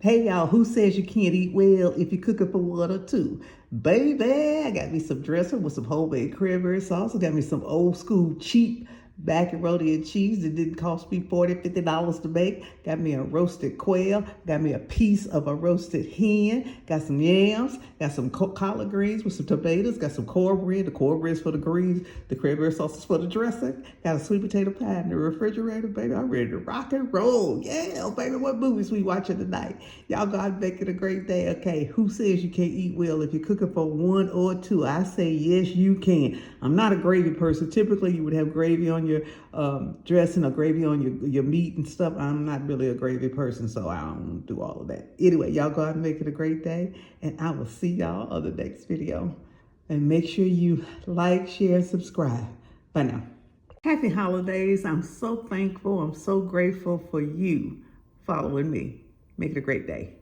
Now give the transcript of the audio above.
Hey y'all, who says you can't eat well if you cook it for one or two? Baby, I got me some dressing with some homemade cranberry sauce. I got me some old school cheap macaroni and cheese that didn't cost me $40, $50 to make. Got me a roasted quail. Got me a piece of a roasted hen. Got some yams. Got some collard greens with some tomatoes. Got some cornbread. The cornbread's for the greens. The cranberry sauce is for the dressing. Got a sweet potato pie in the refrigerator, baby. I'm ready to rock and roll. Yeah, baby, what movies we watching tonight? Y'all go out and make it a great day. Okay, who says you can't eat well if you're cooking for one or two? I say yes, you can. I'm not a gravy person. Typically, you would have gravy on your dressing or gravy on your meat and stuff. I'm not really a gravy person, so I don't do all of that. Anyway, y'all go out and make it a great day, and I will see y'all on the next video. And make sure you like, share, subscribe. Bye now. Happy holidays. I'm so thankful. I'm so grateful for you following me. Make it a great day.